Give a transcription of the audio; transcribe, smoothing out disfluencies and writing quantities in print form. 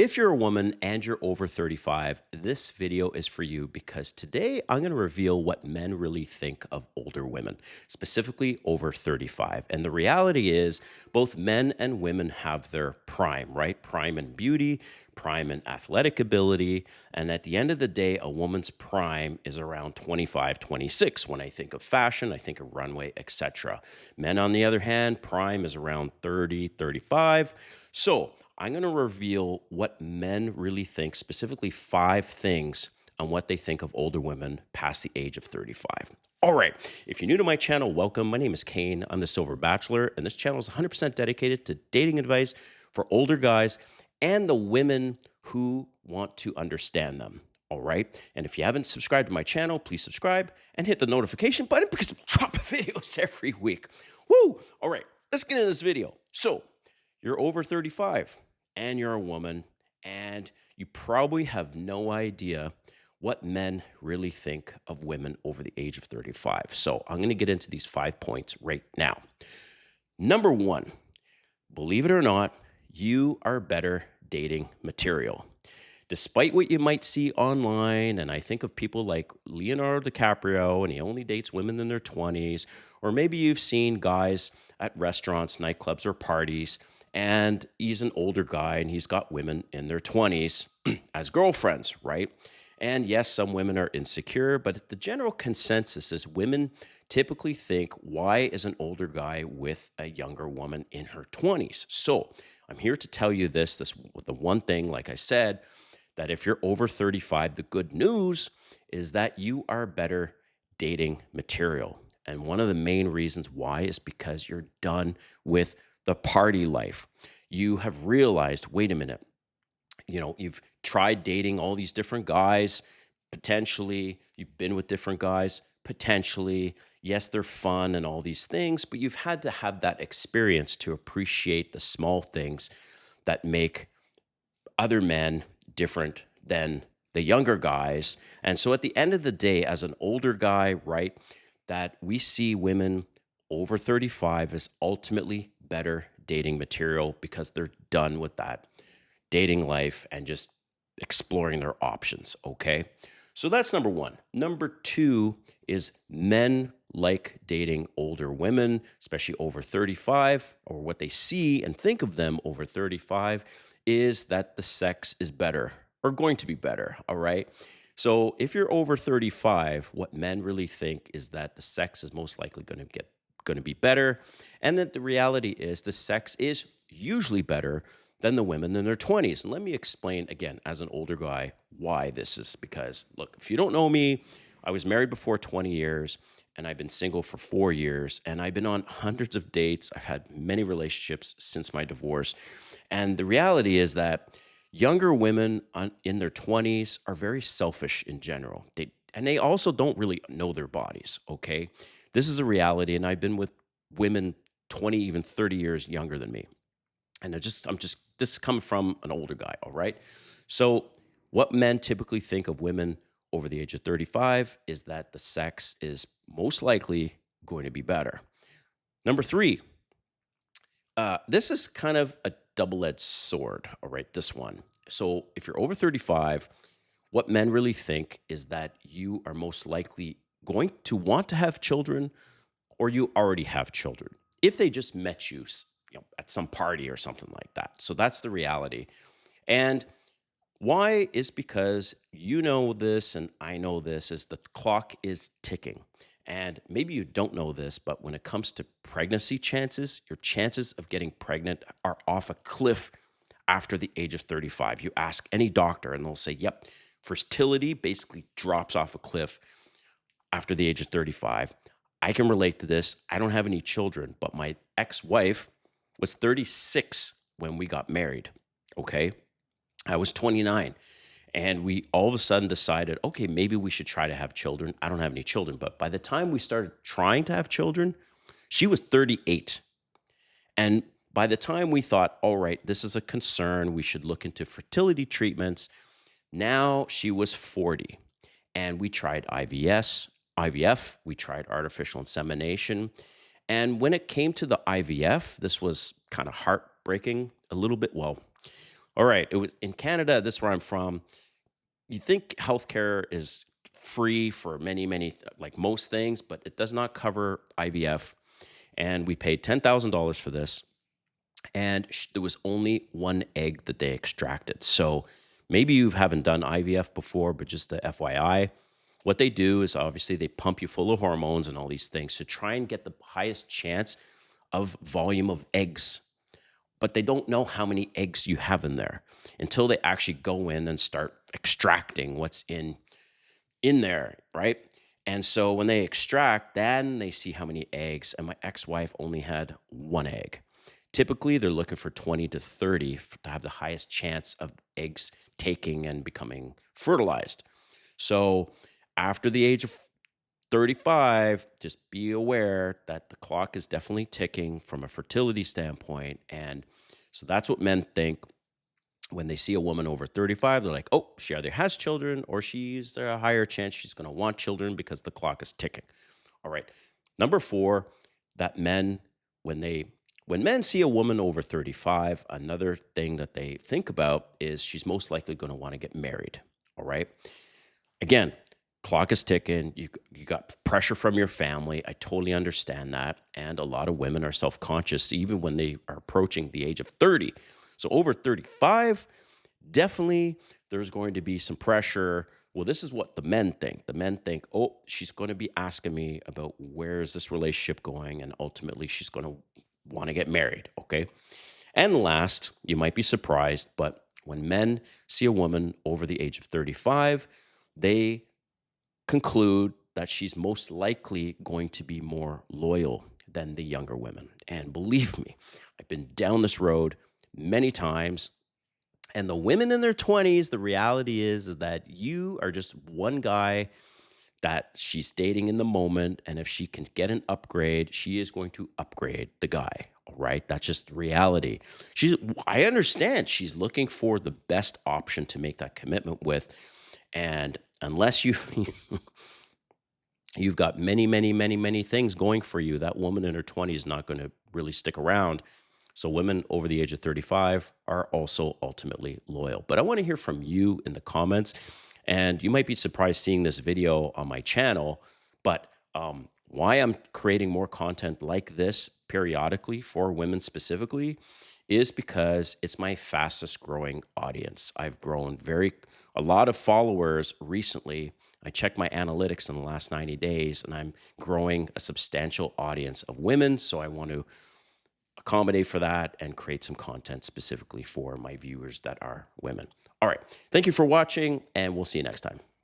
If you're a woman and you're over 35, this video is for you because today I'm going to reveal what men really think of older women, specifically over 35. And the reality is, both men and women have their prime, right? Prime in beauty, prime in athletic ability. And at the end of the day, a woman's prime is around 25, 26. When I think of fashion, I think of runway, etc. Men, on the other hand, prime is around 30, 35. So I'm going to reveal what men really think, specifically 5 things on what they think of older women past the age of 35. All right. If you're new to my channel, welcome. My name is Kane. I'm the Silver Bachelor, and this channel is 100% dedicated to dating advice for older guys and the women who want to understand them. All right. And if you haven't subscribed to my channel, please subscribe and hit the notification button because I'm dropping videos every week. Woo! All right. Let's get into this video. So, you're over 35 and you're a woman, and you probably have no idea what men really think of women over the age of 35. So I'm going to get into these 5 points right now. Number 1, believe it or not, you are better dating material. Despite what you might see online, and I think of people like Leonardo DiCaprio, and he only dates women in their 20s, or maybe you've seen guys at restaurants, nightclubs, or parties, and he's an older guy and he's got women in their 20s as girlfriends, right? And yes, some women are insecure, but the general consensus is women typically think, why is an older guy with a younger woman in her 20s? So I'm here to tell you this the one thing, like I said, that if you're over 35, the good news is that you are better dating material. And one of the main reasons why is because you're done with the party life. You have realized, wait a minute, you've tried dating all these different guys, potentially. You've been with different guys, potentially. Yes, they're fun and all these things, but you've had to have that experience to appreciate the small things that make other men different than the younger guys. And so at the end of the day, as an older guy, right, that we see women over 35 as ultimately better dating material because they're done with that dating life and just exploring their options, okay? So that's number 1. Number 2 is men like dating older women, especially over 35, or what they see and think of them over 35 is that the sex is better or going to be better, all right? So if you're over 35, what men really think is that the sex is most likely going to be better, and that the reality is the sex is usually better than the women in their 20s. And let me explain again, as an older guy, why this is. Because look, if you don't know me, I was married before 20 years, and I've been single for 4 years, and I've been on hundreds of dates. I've had many relationships since my divorce. And the reality is that younger women in their 20s are very selfish in general. They also don't really know their bodies, okay? This is a reality, and I've been with women 20, even 30 years younger than me. And this is coming from an older guy, all right? So what men typically think of women over the age of 35 is that the sex is most likely going to be better. Number 3, this is kind of a double-edged sword, all right, this one. So if you're over 35, what men really think is that you are most likely going to want to have children, or you already have children if they just met you, at some party or something like that. So that's the reality. And why is because you know this and I know this is the clock is ticking. And maybe you don't know this, but when it comes to pregnancy chances, your chances of getting pregnant are off a cliff after the age of 35. You ask any doctor and they'll say, yep, fertility basically drops off a cliff after the age of 35. I can relate to this. I don't have any children, but my ex-wife was 36 when we got married, okay? I was 29, and we all of a sudden decided, okay, maybe we should try to have children. I don't have any children, but by the time we started trying to have children, she was 38. And by the time we thought, all right, this is a concern, we should look into fertility treatments, now she was 40, and we tried IVF, we tried artificial insemination. And when it came to the IVF, this was kind of heartbreaking a little bit. Well, All right. It was in Canada. This is where I'm from. You think healthcare is free for like most things, but it does not cover IVF. And we paid $10,000 for this. And there was only one egg that they extracted. So maybe you haven't done IVF before, but just the FYI, what they do is obviously they pump you full of hormones and all these things to try and get the highest chance of volume of eggs. But they don't know how many eggs you have in there until they actually go in and start extracting what's in there, right? And so when they extract, then they see how many eggs. And my ex-wife only had one egg. Typically, they're looking for 20 to 30 to have the highest chance of eggs taking and becoming fertilized. So after the age of 35, just be aware that the clock is definitely ticking from a fertility standpoint. And so that's what men think when they see a woman over 35. They're like, oh, she either has children or she's a higher chance she's going to want children because the clock is ticking. All right. Number four, that when men see a woman over 35, another thing that they think about is she's most likely going to want to get married. All right. Again, clock is ticking. You got pressure from your family. I totally understand that. And a lot of women are self-conscious even when they are approaching the age of 30. So over 35, definitely there's going to be some pressure. Well, this is what the men think. The men think, oh, she's going to be asking me about where is this relationship going, and ultimately she's going to want to get married, okay? And last, you might be surprised, but when men see a woman over the age of 35, they conclude that she's most likely going to be more loyal than the younger women. And believe me, I've been down this road many times. And the women in their 20s, the reality is that you are just one guy that she's dating in the moment. And if she can get an upgrade, she is going to upgrade the guy. All right. That's just reality. I understand she's looking for the best option to make that commitment with. And unless you've got many things going for you, that woman in her 20s is not going to really stick around. So women over the age of 35 are also ultimately loyal. But I want to hear from you in the comments. And you might be surprised seeing this video on my channel, but why I'm creating more content like this periodically for women specifically is because it's my fastest growing audience. I've grown a lot of followers recently. I checked my analytics in the last 90 days, and I'm growing a substantial audience of women. So I want to accommodate for that and create some content specifically for my viewers that are women. All right. Thank you for watching, and we'll see you next time.